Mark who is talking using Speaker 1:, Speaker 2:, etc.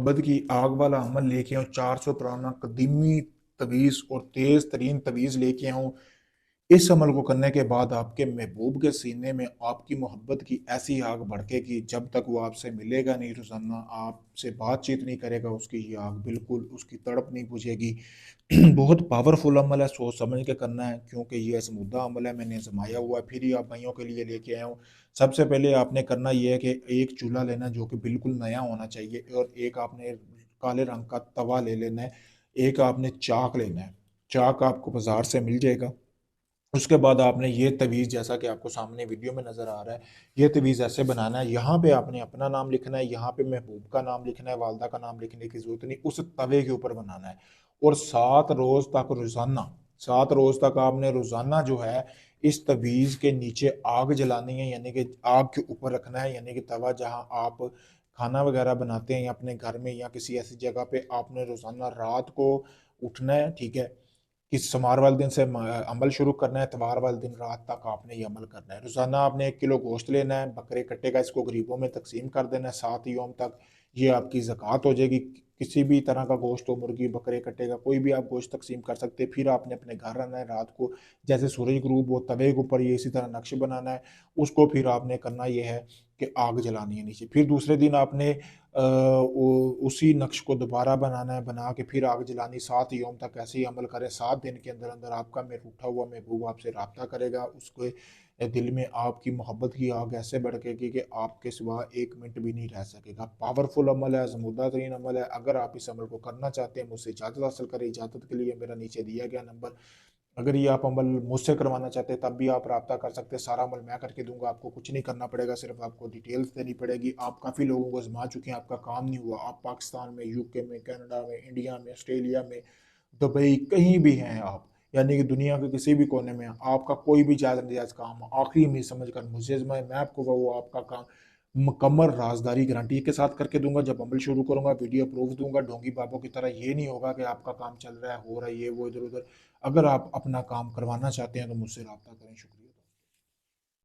Speaker 1: محبت کی آگ والا عمل لے کے آؤں، 400 پرانا قدیمی تویز اور تیز ترین تویز لے کے آؤں، اس عمل کو کرنے کے بعد آپ کے محبوب کے سینے میں آپ کی محبت کی ایسی آگ بھڑکے گی، جب تک وہ آپ سے ملے گا نہیں روزانہ، آپ سے بات چیت نہیں کرے گا، اس کی یہ آگ بالکل اس کی تڑپ نہیں بجھے گی۔ بہت پاورفل عمل ہے، سوچ سمجھ کے کرنا ہے، کیونکہ یہ اسمودہ عمل ہے، میں نے آزمایا ہوا ہے، پھر ہی آپ بھائیوں کے لیے لے کے آیا ہوں۔ سب سے پہلے آپ نے کرنا یہ ہے کہ ایک چولہا لینا جو کہ بالکل نیا ہونا چاہیے، اور ایک آپ نے کالے رنگ کا توا لے لینا ہے، ایک آپ نے چاک لینا ہے، چاک آپ کو بازار سے مل جائے گا۔ اس کے بعد آپ نے یہ تویز، جیسا کہ آپ کو سامنے ویڈیو میں نظر آ رہا ہے، یہ تویز ایسے بنانا ہے، یہاں پہ آپ نے اپنا نام لکھنا ہے، یہاں پہ محبوب کا نام لکھنا ہے، والدہ کا نام لکھنے کی ضرورت نہیں، اس توے کے اوپر بنانا ہے، اور 7 روز تک روزانہ، 7 روز تک آپ نے روزانہ جو ہے اس تویز کے نیچے آگ جلانی ہے، یعنی کہ آگ کے اوپر رکھنا ہے، یعنی کہ توا جہاں آپ کھانا وغیرہ بناتے ہیں یا اپنے گھر میں یا کسی ایسی جگہ پہ، آپ نے روزانہ رات کو اٹھنا ہے، ٹھیک ہے، کہ سمار والے دن سے عمل شروع کرنا ہے، اتوار والے دن رات تک آپ نے یہ عمل کرنا ہے۔ روزانہ آپ نے 1 کلو گوشت لینا ہے، بکرے کٹے گا، اس کو غریبوں میں تقسیم کر دینا ہے 7 یوم تک، یہ آپ کی زکوٰۃ ہو جائے گی۔ کسی بھی طرح کا گوشت ہو، مرغی بکرے کٹے گا، کوئی بھی آپ گوشت تقسیم کر سکتے ہیں۔ پھر آپ نے اپنے گھر رہنا ہے، رات کو جیسے سورج غروب ہو توے کے اوپر یہ اسی طرح نقش بنانا ہے، اس کو پھر آپ نے کرنا یہ ہے کہ آگ جلانی ہے نیچے، پھر دوسرے دن آپ نے اسی نقش کو دوبارہ بنانا ہے، بنا کے پھر آگ جلانی، 7 یوم تک ایسے ہی عمل کریں۔ 7 دن کے اندر اندر آپ کا اٹھا ہوا محبوب آپ سے رابطہ کرے گا، اس کے دل میں آپ کی محبت کی آگ ایسے بڑھے گی کہ آپ کے سوا 1 منٹ بھی نہیں رہ سکے گا۔ پاورفل عمل ہے، آزمودہ ترین عمل ہے۔ اگر آپ اس عمل کو کرنا چاہتے ہیں، مجھ سے اجازت حاصل کریں۔ اجازت کے لیے میرا نیچے دیا گیا نمبر، اگر یہ آپ عمل مجھ سے کروانا چاہتے ہیں تب بھی آپ رابطہ کر سکتے ہیں، سارا عمل میں کر کے دوں گا، آپ کو کچھ نہیں کرنا پڑے گا، صرف آپ کو ڈیٹیلز دینی پڑے گی۔ آپ کافی لوگوں کو آزما چکے ہیں، آپ کا کام نہیں ہوا، آپ پاکستان میں، یو کے میں، کینیڈا میں، انڈیا میں، آسٹریلیا میں، دبئی، کہیں بھی ہیں آپ، یعنی کہ دنیا کے کسی بھی کونے میں ہیں، آپ کا کوئی بھی جائز ناجائز کام آخری امید سمجھ کر مجھے میں آپ کو وہ آپ کا کام مکمل رازداری گارنٹی کے ساتھ کر کے دوں گا۔ جب عمل شروع کروں گا ویڈیو پروف دوں گا، ڈھونگی بابوں کی طرح یہ نہیں ہوگا کہ آپ کا کام چل رہا ہے، ہو رہا ہے یہ وہ ادھر ادھر۔ اگر آپ اپنا کام کروانا چاہتے ہیں تو مجھ سے رابطہ کریں۔ شکریہ۔